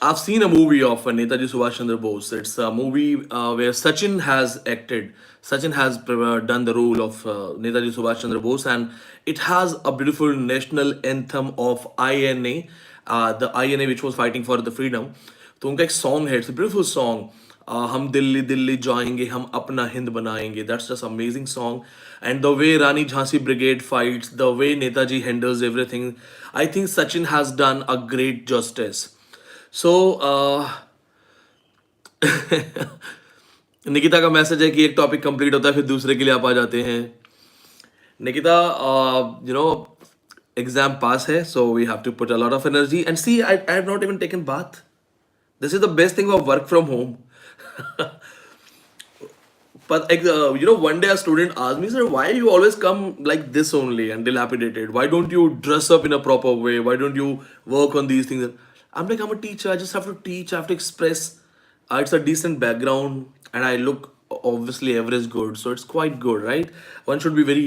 I've seen a movie of Netaji Subhash Chandra Bose. It's a movie where Sachin has acted. Sachin has done the role of Netaji Subhash Chandra Bose, and it has a beautiful national anthem of INA, the INA which was fighting for the freedom. तो उनका एक song है, it's a beautiful song. हम दिल्ली दिल्ली जाएंगे, हम अपना हिंद बनाएंगे. That's just amazing song. And the way Rani Jhansi Brigade fights, the way Netaji handles everything, I think Sachin has done a great justice. सो निकिता का मैसेज है कि एक टॉपिक कंप्लीट होता है फिर दूसरे के लिए आप आ जाते हैं. निकिता, एग्जाम पास है, so we have to put a lot of energy and see I have not even taken bath. This is the best thing of work from home. But one day a student asked me, sir, why you always come like this only and dilapidated? Why don't you dress up in a proper way? Why don't you work on these things? I'm like, I'm a teacher. I just have to teach. I have to express. It's a decent background, and I look obviously average good, so it's quite good, right? One should be very.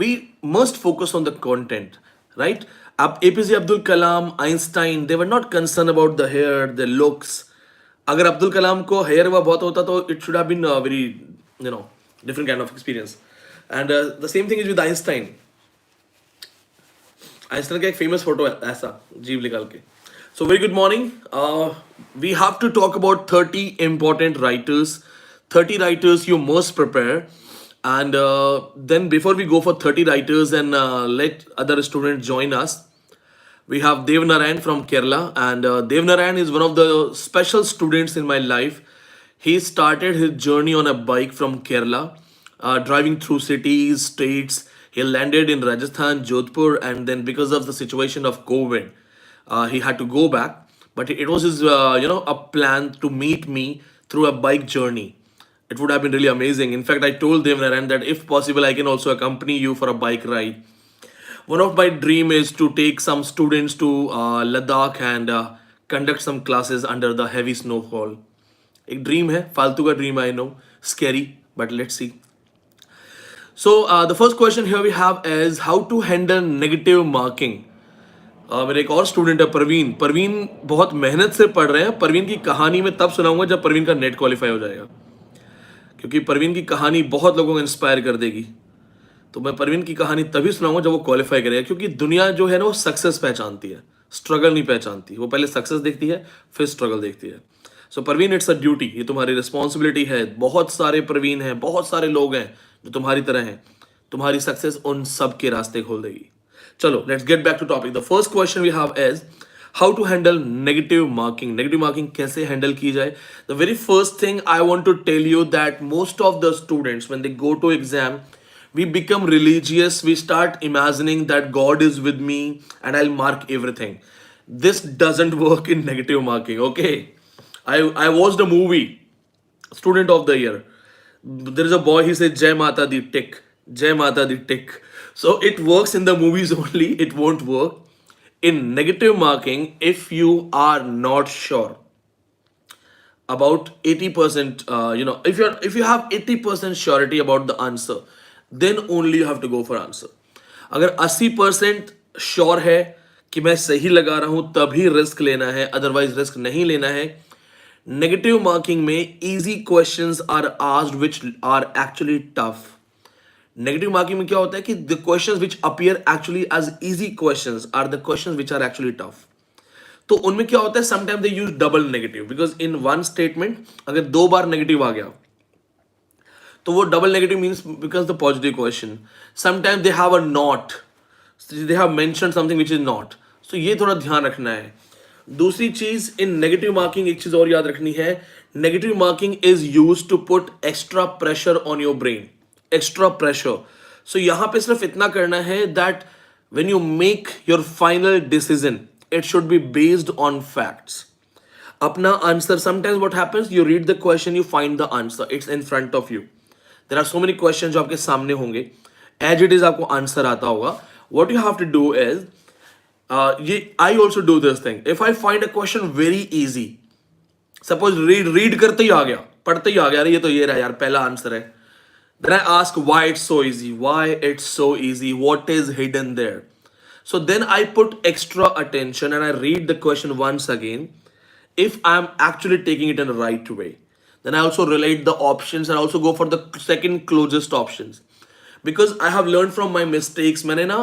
We must focus on the content, right? APJ Abdul Kalam, Einstein, they were not concerned about the hair, the looks. अगर अब्दुल कलाम को hair हुआ बहुत होता तो it should have been very different kind of experience. And the same thing is with Einstein. Einstein का एक famous photo है ऐसा जीव निकाल के. So very good morning. We have to talk about 30 important writers, 30 writers you must prepare. And then before we go for 30 writers and let other students join us, we have Dev Narayan from Kerala, and Dev Narayan is one of the special students in my life. He started his journey on a bike from Kerala, driving through cities, states. He landed in Rajasthan, Jodhpur, and then because of the situation of COVID, he had to go back. But it was his, a plan to meet me through a bike journey. It would have been really amazing. In fact, I told Dev Narayan that if possible, I can also accompany you for a bike ride. One of my dream is to take some students to Ladakh and conduct some classes under the heavy snowfall. एक dream है, फालतू का dream, I know, scary, but let's see. So the first question here we have is how to handle negative marking. मेरा एक और student है परवीन. परवीन बहुत मेहनत से पढ़ रहे हैं. परवीन की कहानी मैं तब सुनाऊंगा जब परवीन का नेट क्वालिफाई हो जाएगा, क्योंकि परवीन की कहानी बहुत लोगों को इंस्पायर कर देगी. तो मैं परवीन की कहानी तभी सुनाऊंगा जब वो क्वालिफाई करेगा, क्योंकि दुनिया जो है ना वो सक्सेस पहचानती है, स्ट्रगल नहीं पहचानती. वो पहले सक्सेस देखती है फिर स्ट्रगल देखती है. सो परवीन, इट्स अ ड्यूटी, ये तुम्हारी रिस्पॉन्सिबिलिटी है. बहुत सारे परवीन हैं, बहुत सारे लोग हैं जो तुम्हारी तरह हैं. तुम्हारी सक्सेस उन सब के रास्ते खोल देगी. चलो, let's get back to topic. The first question we have is how to handle negative marking. Negative marking कैसे हैंडल की जाए. The very first thing I want to tell you that most of the students when they go to exam, we become religious. We start imagining that God is with me and I'll mark everything. This doesn't work in negative marking, okay? I watched a movie, Student of the Year. There is a boy, he said Jai Mata Di tick, Jai Mata Di tick. So it works in the movies only. It won't work in negative marking if you are not sure about 80%. If you have 80% surety about the answer, then only you have to go for answer. अगर 80% sure है कि मैं सही लगा रहा हूं तभी risk लेना है, अदरवाइज रिस्क नहीं लेना है. नेगेटिव मार्किंग में easy questions are asked which are actually tough. Negative marking में क्या होता है कि the questions which appear actually as easy questions are the questions which are actually tough. तो उनमें क्या होता है, sometime they use double negative, because in one statement अगर 2 बार नेगेटिव आ गया तो वो double negative means because the positive question. Sometime they have a not, they have mentioned something which is not. So ये थोड़ा ध्यान रखना है. दूसरी चीज इन नेगेटिव मार्किंग, एक चीज और याद रखनी है, negative marking is used to put extra pressure on your brain. Extra pressure. So यहां पे सिर्फ इतना करना है that when you make your final decision it should be based on facts. अपना answer, sometimes what happens, you read the question, you find the answer, it's in front of you. There are so many questions जो आपके सामने होंगे, as it is आपको answer आता होगा. What you have to do is, I also do this thing. If I find a question very easy, suppose read करते ही आ गया, पढ़ते ही आ गया, अरे ये तो ये रहा यार, पहला आंसर है. Then I ask why it's so easy, why it's so easy, what is hidden there. So then I put extra attention and I read the question once again. if I'm actually taking it in the right way. Then I also relate the options and also go for the second closest options. Because I have learned from my mistakes. मैंने ना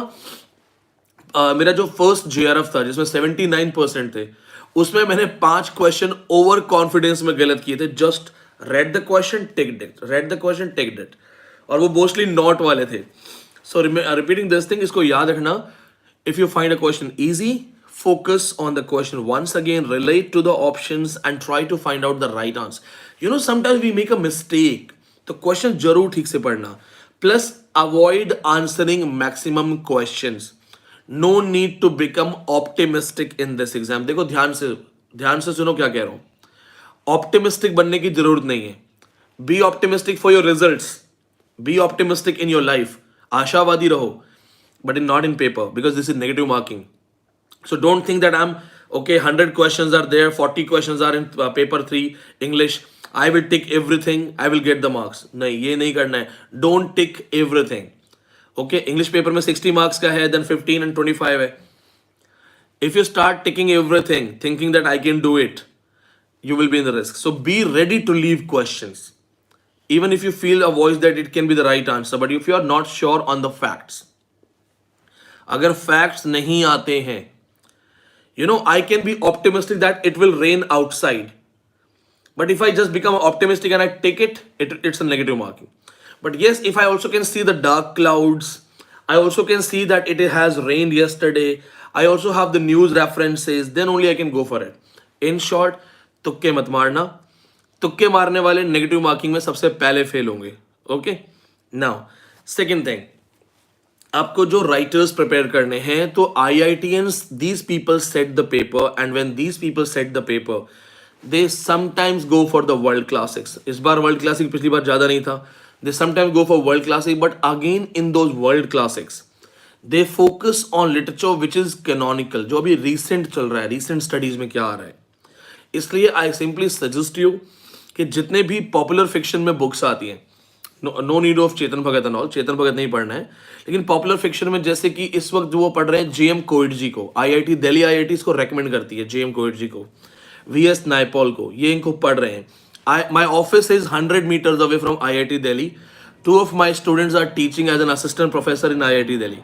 मेरा जो first JRF था जिसमें 79% थे, उसमें मैंने 5 question over confidence में गलत किए थे. Just read the question, tick it, read the question, tick it, और वो मोस्टली नॉट वाले थे. सो रिपीटिंग दिस थिंग, इसको याद रखना. If you find a question easy, focus on the question once again, relate to the options and try to find out the right answer. Sometimes we make a mistake, तो question जरूर ठीक से पढ़ना. Plus avoid answering maximum questions. No need to become optimistic in this exam. देखो, ध्यान से सुनो क्या कह रहा हूं. ऑप्टिमिस्टिक बनने की जरूरत नहीं है. Be optimistic for your results, be optimistic in your life. आशावादी रहो, but in not in paper, because this is negative marking. So don't think that I'm okay. 100 questions are there, 40 questions are in paper 3 English. I will tick everything. I will get the marks. नहीं, ये नहीं करना है. Don't tick everything. Okay, English paper में 60 marks का है, then 15 and 25 है. If you start ticking everything, thinking that I can do it, you will be in the risk. So be ready to leave questions, even if you feel a voice that it can be the right answer. But if you are not sure on the facts, अगर facts नहीं आते हैं, I can be optimistic that it will rain outside. But if I just become optimistic and I take it's a negative marking. But yes, if I also can see the dark clouds, I also can see that it has rained yesterday, I also have the news references, then only I can go for it. In short, तुक्के मत मारना. तुक्के मारने वाले negative marking में सबसे पहले fail होंगे. ओके, नाउ सेकेंड थिंग, आपको जो राइटर्स प्रिपेयर करने हैं, तो IITians, these people set the paper, and when these people set the paper, they sometimes go for the world classics. इस बार वर्ल्ड क्लासिक, पिछली बार ज़्यादा नहीं था. They sometimes go for world classic, but again in those world classics, they focus on literature which is canonical, जो अभी recent चल रहा है, recent studies में क्या आ रहा है. इसलिए I simply suggest you कि जितने भी पॉपुलर फिक्शन में बुक्स आती हैं, no need of Chetan Bhagat and all, Chetan Bhagat नहीं पढ़ना है, लेकिन पॉपुलर फिक्शन में जैसे कि इस वक्त जो वो पढ़ रहे हैं JM कोविड जी को, IIT दिल्ली IIT इसको रेकमेंड करती है, JM कोविड जी को, VS नायपॉल को, ये इनको पढ़ रहे हैं. My office is 100 meters away from IIT Delhi. 2 of my students are teaching as an assistant professor in IIT Delhi.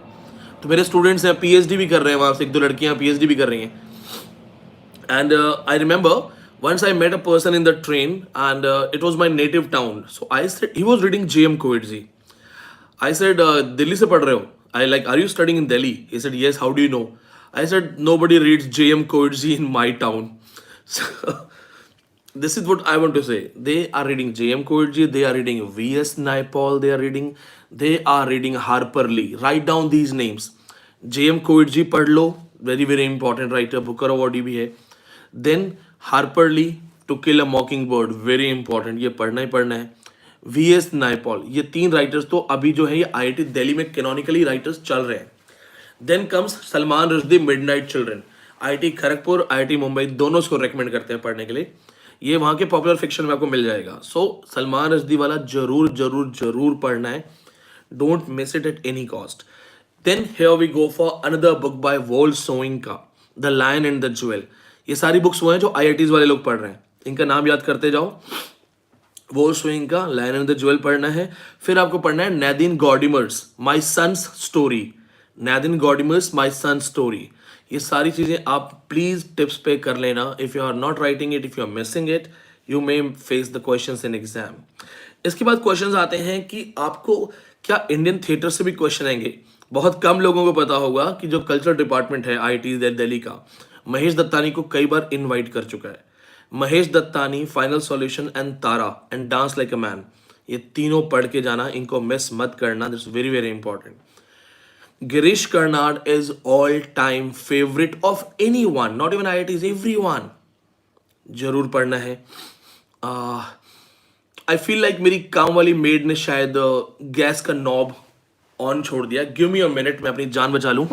तो मेरे स्टूडेंट्स हैं, PhD भी कर रहे हैं वहाँ से, 1-2 लड़कियाँ PhD भी कर रही हैं. And I remember once I met a person in the train, and it was my native town. So I said, he was reading JM Coetzee. I said, Delhi se pad rahe ho? I like, are you studying in Delhi? He said, yes. How do you know? I said, nobody reads JM Coetzee in my town. So this is what I want to say. They are reading JM Coetzee. They are reading VS Naipaul. They are reading Harper Lee. Write down these names. JM Coetzee पढ़ लो. Very, very important writer. Booker awardee भी है. Then Harper Lee, to kill a mockingbird, very important, ये पढ़ना ही पढ़ना है. VS Naipaul, ये 3 writers तो अभी जो है ये IIT दिल्ली में कैनोनिकली राइटर्स चल रहे हैं. Then comes Salman Rushdie, midnight children. IIT Kharagpur, IIT Mumbai दोनों इसको रेकमेंड करते हैं पढ़ने के लिए. ये वहाँ के पॉपुलर फिक्शन में आपको मिल जाएगा. सो सलमान रश्दी वाला जरूर जरूर जरूर पढ़ना है. Don't miss it at any cost. Then here we go for another book by Wole Soyinka का, the lion and the jewel. ये सारी बुक्स वो हैं जो IITs वाले लोग पढ़ रहे हैं. इनका नाम याद करते जाओ. वॉल स्विंग का लायन एंड द ज्वेल पढ़ना है. फिर आपको पढ़ना है Nadine Gordimer's, my son's story. Nadine Gordimer's, my son's story. ये सारी चीज़ें आप प्लीज़ टिप्स पे कर लेना. If you are not writing it, if you are missing it, you may face the questions in exam. इसके बाद क्वेश्चंस आते हैं कि आपको क्या इंडियन थिएटर से भी क्वेश्चन आएंगे. बहुत कम लोगों को पता होगा कि जो कल्चर डिपार्टमेंट है IIT दिल्ली का, महेश दत्तानी को कई बार इनवाइट कर चुका है. Mahesh Dattani, final solution and Tara and dance like a man, ये तीनों पढ़ के जाना, इनको मिस मत करना. This very very important. Girish Karnad is all time favourite of any one, not even IITs, every one. जरूर पढ़ना है. आई फील लाइक मेरी काम वाली मेड ने शायद गैस का नॉब ऑन छोड़ दिया. गिव मी अ मिनट, मैं अपनी जान बचा लूं.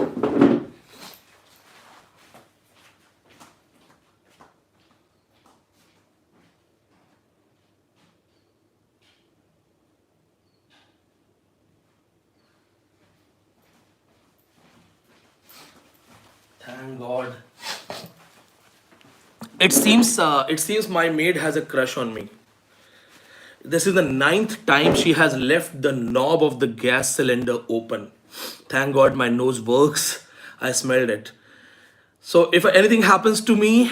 Thank God. It seems my maid has a crush on me. This is the ninth time she has left the knob of the gas cylinder open. Thank God my nose works. I smelled it. So if anything happens to me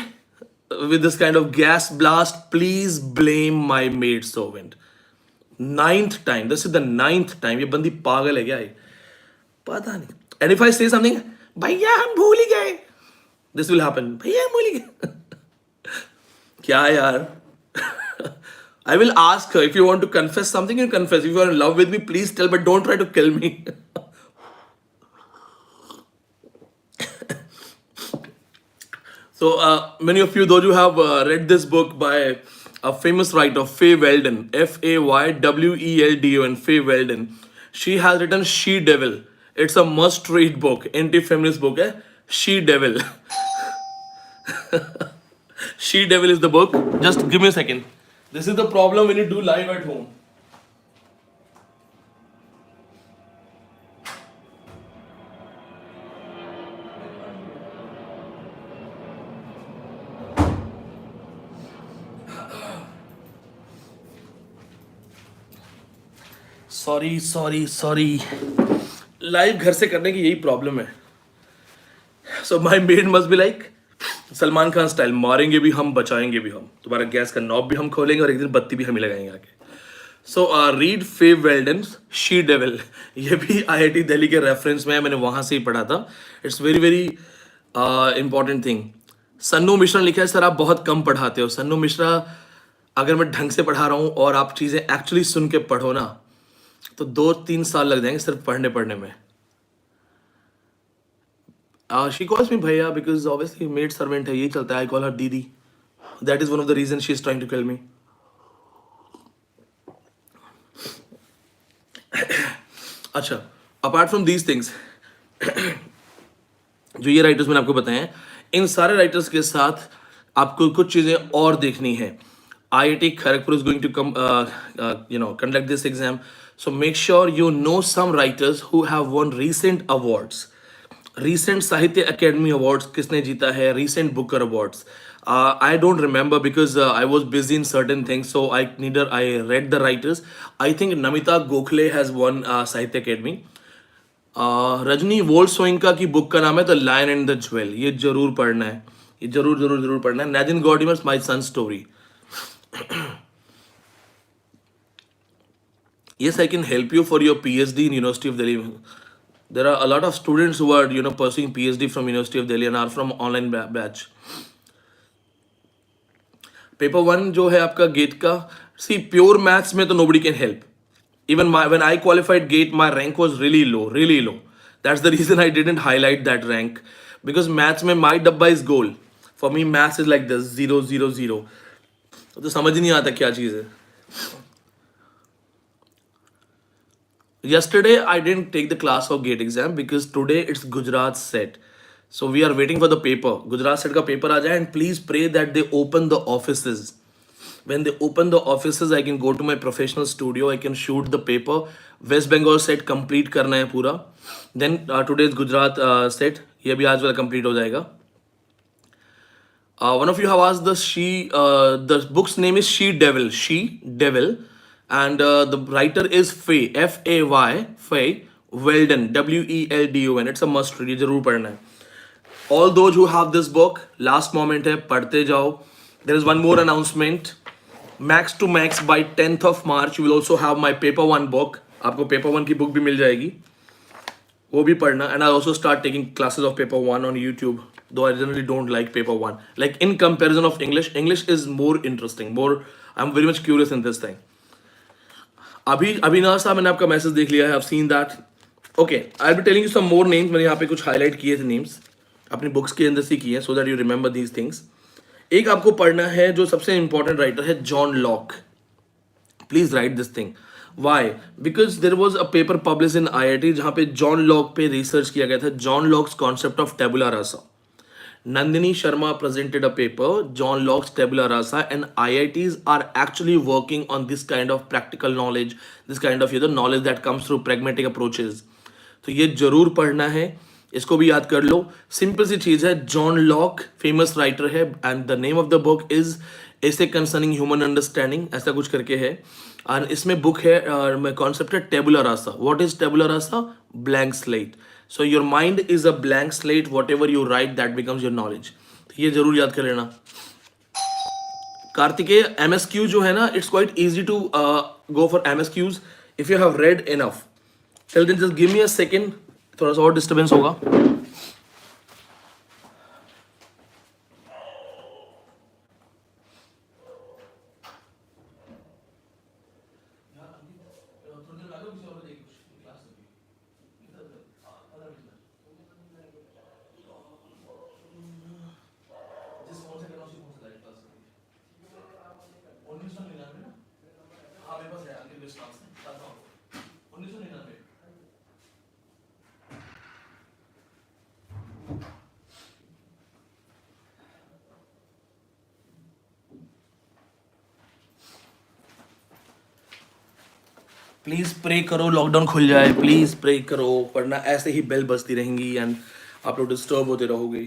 with this kind of gas blast, please blame my maid servant. Ninth time. This is the ninth time. ये बंदी पागल है क्या ये? पता नहीं. And if I say something, भैया हम भूल ही गए. This will happen. भैया हम भूल ही गए. क्या यार? I will ask her if you want to confess something, you confess. If you are in love with me, please tell, but don't try to kill me. So, many of you, those who have read this book by a famous writer, Faye Weldon, Fayweldeon, Faye Weldon, she has written She Devil. It's a must-read book, anti-feminist book. She Devil. She Devil is the book. Just give me a second. This is the problem when you do live at home. Sorry live घर से करने की यही problem है. So my maid must be like Salman Khan style, मारेंगे भी हम बचाएंगे भी हम, तुम्हारा गैस का नॉब भी हम खोलेंगे और एक दिन बत्ती भी हम ही लगाएंगे आके. सो रीड फे वेल्डन शी डेविल. ये भी आईआईटी दिल्ली के रेफरेंस में है, मैंने वहाँ से ही पढ़ा था. It's very very important thing. Sannu Mishra ने लिखा है, सर आप बहुत कम पढ़ाते हो. सन्नू मिश्रा, अगर मैं ढंग से पढ़ा रहा हूँ और आप चीज़ें एक्चुअली सुन के पढ़ो ना, तो 2-3 साल लग जाएंगे सिर्फ पढ़ने में. She calls me भैया because obviously maid servant है, यही चलता है. I call her दीदी. That is one of the reasons she is trying to kill me. अच्छा, apart from these things, जो ये राइटर्स मैंने आपको बताए हैं, इन सारे राइटर्स के साथ आपको कुछ चीज़ें और देखनी है. IIT Kharagpur is going to conduct this exam. So make sure you know some writers who have won recent awards. Recent साहित्य अकेडमी अवार्ड्स किसने जीता है, recent Booker awards. I don't remember because I was busy in certain things, so I read the writers. I think Namita Gokhale has won Sahitya Akademi. रजनी Wole Soyinka की book का नाम है the lion and the jewel. ये जरूर पढ़ना है, ये जरूर पढ़ना है. Nadine Gordimer's my son story. Yes, I can help you for your PhD in University of Delhi. There are a lot of students who are pursuing PhD from University of Delhi and are from online batch. Paper 1 जो है आपका GATE का, see pure maths में तो nobody can help. Even when I qualified GATE, my rank was really low. That's the reason I didn't highlight that rank, because maths में my dabba is gold. For me maths is like this 0 0 0. तो समझ नहीं आता क्या चीज़ है. Yesterday I didn't take the class of GATE exam because today it's Gujarat set. So we are waiting for the paper. Gujarat set का paper आ जाए, and please pray that they open the offices. When they open the offices, I can go to my professional studio. I can shoot the paper. West Bengal set complete करना है पूरा. Then today's Gujarat set, ये भी आज वाला complete हो जाएगा. One of you have asked the book's name is She Devil, and the writer is Faye, F-A-Y, Faye Weldon, W-E-L-D-O-N. It's a must read, ये जरूर पढ़ना है. All those who have this book, last moment है, पढ़ते जाओ. There is one more announcement. Max to max by 10th of March, you will also have my paper 1 book. आपको paper 1 की book भी मिल जाएगी, वो भी पढ़ना. And I'll also start taking classes of paper 1 on YouTube. Though I generally don't like paper 1. Like in comparison of English is more interesting. I'm very much curious in this thing. Abhinash साहब, मैंने आपका message देख लिया है. I've seen that. Okay, I'll be telling you some more names. मैंने यहाँ पे कुछ हाईलाइट किए थे नेम्स, अपनी बुक्स के अंदर से किए, so that you remember these things. एक आपको पढ़ना है जो सबसे इंपॉर्टेंट राइटर है, John Locke. Please right this thing. Why? Because there was a paper published in IIT जहाँ पे जॉन लॉक पे रिसर्च किया गया था. John Locke's concept of tabula rasa. Nandini Sharma presented a paper, John Locke's Tabula Rasa, and IITs are actually working on this kind of practical knowledge, this kind of knowledge that comes through pragmatic approaches. तो ये जरूर पढ़ना है. इसको भी याद कर लो, simple सी चीज है। जॉन लॉक फेमस राइटर है and the name of the book is essay concerning human understanding, ऐसा कुछ करके है। और इसमें बुक है, कॉन्सेप्ट है tabula rasa. What is tabula rasa? Blank slate. So your mind is a blank slate, whatever you write that becomes your knowledge. ये जरूर याद कर लेना। कार्तिकेय, MSQ जो है ना, it's quite easy to go for MSQs if you have read enough. Till then just give me a second, थोड़ा सा और डिस्टर्बेंस होगा। प्लीज प्रे करो लॉकडाउन खुल जाए, प्लीज प्रे करो, वरना ऐसे ही बेल बजती रहेंगी एंड आप लोग डिस्टर्ब होते रहोगे।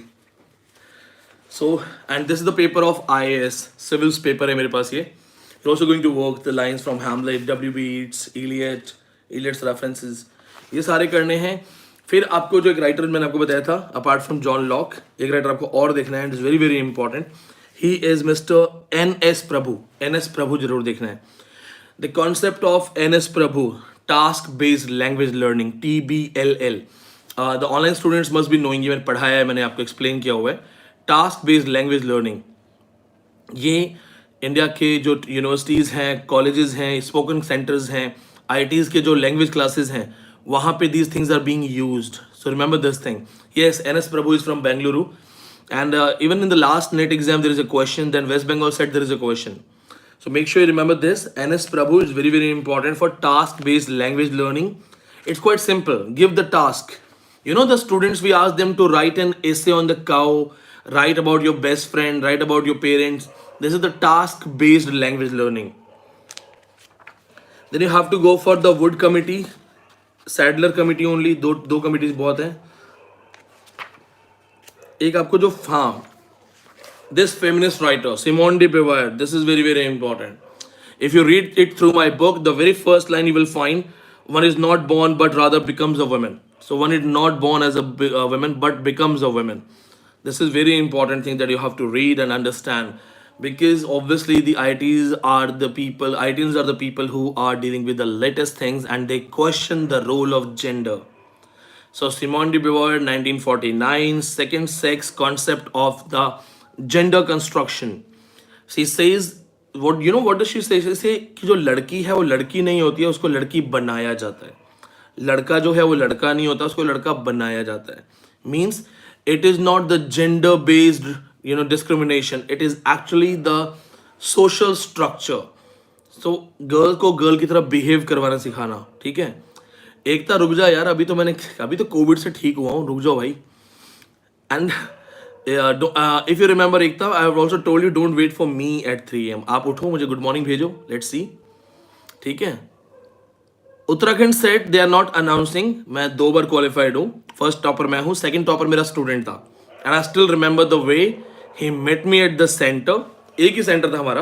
So and this is the paper of IAS civils paper है मेरे पास ये। You're also going to work the lines from Hamlet, W.B. Yeats, Eliot's references, ये सारे करने हैं। फिर आपको जो एक राइटर मैंने आपको बताया था अपार्ट फ्रॉम जॉन लॉक, एक राइटर आपको और देखना है, it is very very important. He is mister NS Prabhu. NS प्रभु जरूर देखना है। The concept of NS Prabhu, task based language learning, TBLL। The online students must be knowing, ये मैंने पढ़ाया है, मैंने आपको एक्सप्लेन किया हुआ है। टास्क बेस्ड लैंग्वेज लर्निंग, ये इंडिया के जो यूनिवर्सिटीज़ हैं, कॉलेजेस हैं, स्पोकन सेंटर्स हैं, IITs के जो लैंग्वेज क्लासेस हैं, वहाँ पे these things are being used. So remember this thing. Yes, NS Prabhu is from Bengaluru and even in the last NET exam there is a question, then West Bengal SET there is a question. So make sure you remember this. NS Prabhu is very very important for task-based language learning. It's quite simple. Give the task. You know the students, we ask them to write an essay on the cow, write about your best friend, write about your parents. This is the task-based language learning. Then you have to go for the Wood committee, Sadler committee only. दो committees बहुत हैं। एक आपको जो this feminist writer, Simone de Beauvoir, this is very very important. If you read it through my book, the very first line you will find, one is not born but rather becomes a woman. So one is not born as a woman but becomes a woman. This is very important thing that you have to read and understand, because obviously the IITs are the people, IITs are the people who are dealing with the latest things and they question the role of gender. So Simone de Beauvoir, 1949, second sex concept of the gender construction. She says, what you know what does she say? She say कि जो लड़की है वो लड़की नहीं होती है, उसको लड़की बनाया जाता है। लड़का जो है वो लड़का नहीं होता, उसको लड़का बनाया जाता है। Means it is not the gender based discrimination, it is actually the social structure. So girl को गर्ल की तरह बिहेव करवाना सिखाना, ठीक है। एकता रुक जा यार, अभी तो कोविड से ठीक हुआ हूँ, रुक जाओ भाई। And if you remember Ekta, I have also told you don't wait for me at 3 AM। आप उठो, मुझे गुड मॉर्निंग भेजो, लेट्स सी, ठीक है। Uttarakhand SET they are not announcing, मैं 2 बार क्वालिफाइड हूँ, फर्स्ट टॉपर मैं हूँ, सेकंड टॉपर मेरा स्टूडेंट था। And I still remember the way he met me at the centre, एक ही सेंटर था हमारा।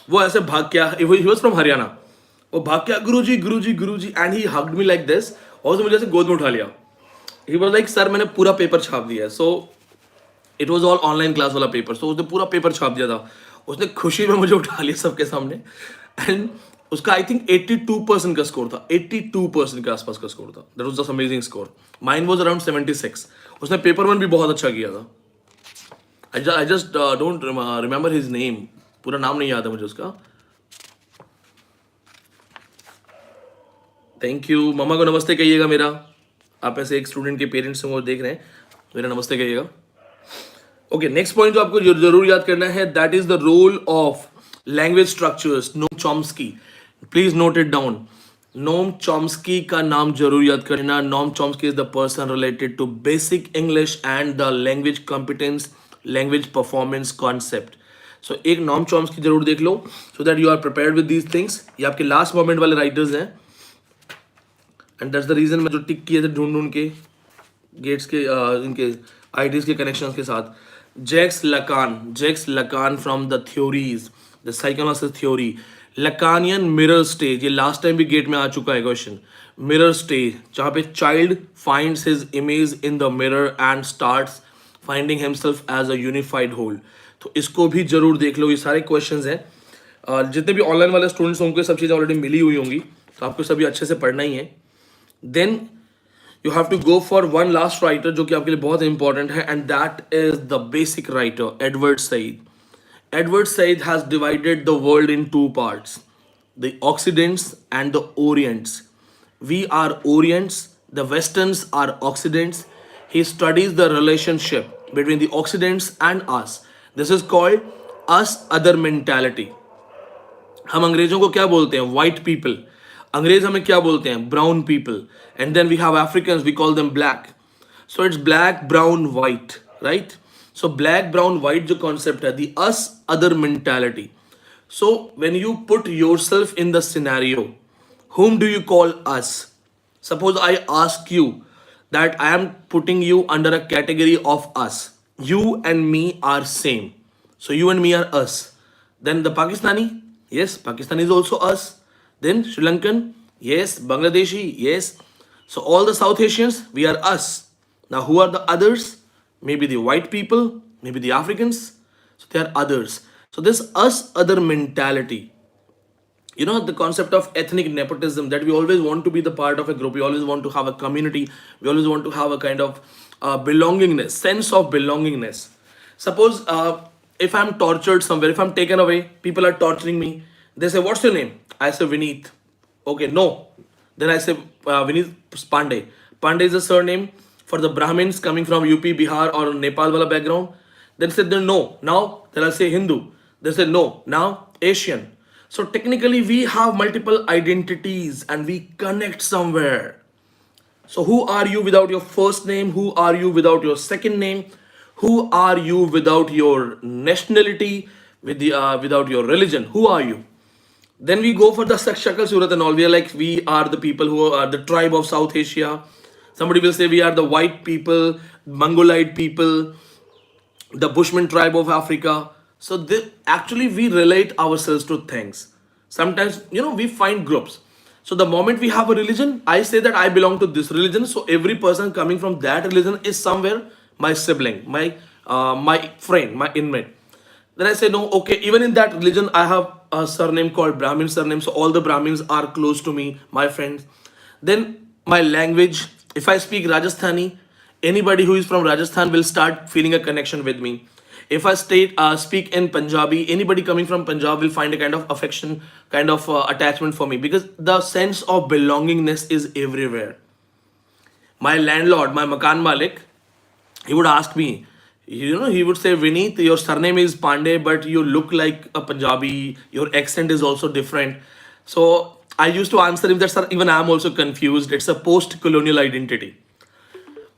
वो ऐसे भाग के, ही वाज फ्रॉम हरियाणा, वो भाग के Guruji Guruji Guruji and he hugged me like this, और उसने मुझे ऐसे गोद में उठा लिया। ही वाज लाइक सर मैंने पूरा पेपर छाप दिया है। So it was all online class वाला पेपर, सो उसने पूरा पेपर छाप दिया था। उसने खुशी में मुझे उठा लिया सबके सामने एंड उसका आई थिंक 82% का स्कोर था, 82% के आसपास का स्कोर था। That was just amazing score. Mine was around 76। उसने पेपर 1 भी बहुत अच्छा किया था। I just don't remember his name, पूरा नाम नहीं याद है मुझे उसका। Thank you. मम्मा को नमस्ते कहिएगा मेरा, आप ऐसे एक स्टूडेंट के पेरेंट्स हैं वो देख रहे हैं, मेरा नमस्ते कहिएगा। ओके, नेक्स्ट पॉइंट जो आपको जरूर याद करना है, that is the role of language structures. Noam Chomsky, please note it down. Noam Chomsky का नाम जरूर याद करना। Noam Chomsky is the person related to basic English and the language competence, language performance concept. So एक Noam Chomsky जरूर देख लो, so that you are prepared with these things. ये आपके लास्ट मोमेंट वाले राइटर्स हैं एंड दैट्स द रीजन मैं जो टिक किए थे ढूंढ के, गेट्स के इनके आइडियाज के कनेक्शंस के साथ. Jacques Lacan from the theories, the psychoanalysis theory. Lacanian mirror stage, ये लास्ट टाइम भी गेट में आ चुका है क्वेश्चन. मिरर स्टेज, जहाँ पे child finds his image in the mirror and starts finding himself as a unified whole. तो इसको भी जरूर देख लो. ये सारे क्वेश्चंस हैं. जितने भी ऑनलाइन वाले स्टूडेंट्स होंगे सब चीज़ें ऑलरेडी मिली हुई होंगी, तो आपको सभी अच्छे से पढ़ना ही है. Then you have to go for one last writer जो कि आपके लिए बहुत इंपॉर्टेंट है, and that is the basic writer Edward Said. Edward Said has divided the world in two parts, the Occidents and the Orients. We are Orients, the Westerns are Occidents. He studies the relationship between the Occidents and us. This is called us other mentality. हम अंग्रेजों को क्या बोलते हैं? White people. अंग्रेज हमें क्या बोलते हैं? Brown people. And then we have Africans, we call them black. So it's black brown white, right? So black brown white जो कॉन्सेप्ट है, the us other mentality. So when you put yourself in the scenario, whom do you call us? Suppose I ask you that I am putting you under a category of us. You and me are same. So you and me are us. Then the Pakistani, yes, Pakistani is also us. Then Sri Lankan, yes, Bangladeshi, yes. So all the South Asians, we are us. Now who are the others? Maybe the white people, maybe the Africans. So they are others. So this us other mentality, you know, the concept of ethnic nepotism, that we always want to be the part of a group, we always want to have a community, we always want to have a kind of belongingness, sense of belongingness. Suppose if I'm tortured somewhere, if I'm taken away, people are torturing me, they say what's your name, I say Vineet. Okay, no. Then I say Vineet Pandey. Pandey is a surname for the Brahmins coming from UP, Bihar or Nepal wala background. Then said then no. Now then I say Hindu. They say no. Now Asian. So technically we have multiple identities and we connect somewhere. So who are you without your first name? Who are you without your second name? Who are you without your nationality? Without your religion? Who are you? Then we go for the Shakal Surat and all. We are like, we are the people who are the tribe of South Asia. Somebody will say we are the white people, Mongolite people, the Bushman tribe of Africa. So actually we relate ourselves to things. Sometimes, you know, we find groups. So the moment we have a religion, I say that I belong to this religion. So every person coming from that religion is somewhere my sibling, my friend, my inmate. Then I say no, okay, even in that religion I have a surname called Brahmin surname. So all the Brahmins are close to me, my friends. Then my language, if I speak Rajasthani, anybody who is from Rajasthan will start feeling a connection with me. If I speak in Punjabi, anybody coming from Punjab will find a kind of affection, kind of attachment for me, because the sense of belongingness is everywhere. My landlord, my Makan Malik, he would ask me, you know, he would say, Vineet, your surname is Pandey, but you look like a Punjabi, your accent is also different. So I used to answer him that, sir, even I am also confused. It's a post-colonial identity.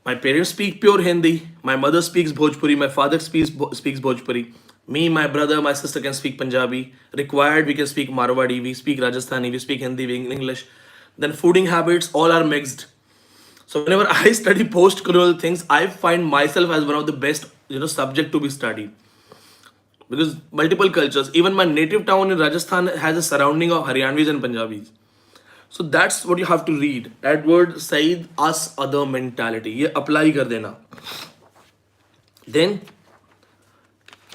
My parents speak pure Hindi. My mother speaks Bhojpuri. My father speaks Bhojpuri. Me, my brother, my sister can speak Punjabi. Required, we can speak Marwadi. We speak Rajasthani. We speak Hindi, we English. Then fooding habits, all are mixed. So whenever I study post-colonial things, I find myself as one of the best, you know, subject to be studied. Because multiple cultures, even my native town in Rajasthan has a surrounding of Haryanvis and Punjabis. So that's what you have to read. Edward Said, us other mentality. ये apply कर देना. Then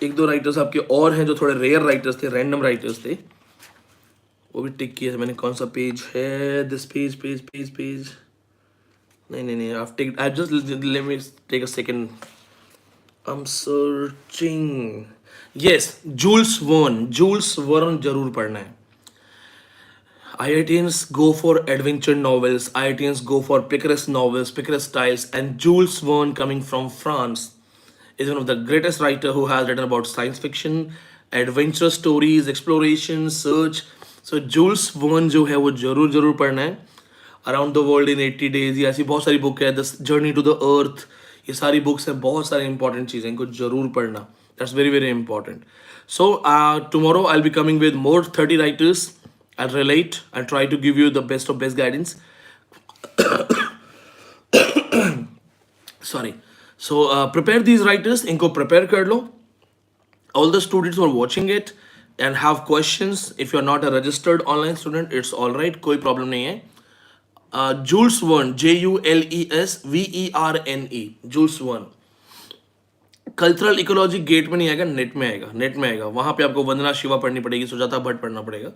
एक दो writers आपके और हैं जो थोड़े रेयर राइटर्स थे, रैंडम राइटर्स थे, वो भी टिक किया मैंने. कौन सा पेज है? This page. नहीं. I've just let me take a second. I'm searching. Yes, Jules Verne जरूर पढ़ना है. IITians go for adventure novels. IITians go for picaresque novels, picaresque styles. And Jules Verne, coming from France, is one of the greatest writer who has written about science fiction, adventure stories, exploration, search. So Jules Verne जो है वो जरूर पढ़ना है. Around the World in 80 Days, ये ऐसी बहुत सारी बुक है. The Journey to the Earth, ये सारी बुक्स हैं. बहुत सारी इंपॉर्टेंट चीज़ें, इनको जरूर पढ़ना. That's very important. So tomorrow I'll be coming with more 30 writers. I'll relate. I'll try to give you the best of best guidance. Sorry. So prepare these writers, इनको प्रिपेयर कर लो. All the students who are watching it and have questions, if you're not a registered online student, it's all right, कोई problem नहीं है. Jules Verne, JULES VERNE, Jules Verne. Cultural ecology GATE में नहीं आएगा, net में आएगा, net में आएगा. वहां पे आपको वंदना शिवा पढ़नी पड़ेगी, सुजाता भट्ट पढ़ना पड़ेगा.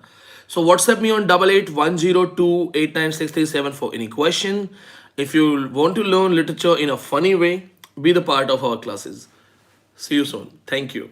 So WhatsApp me on 8810289637 for any question. If you want to learn literature in a funny way, be the part of our classes. See you soon. Thank you.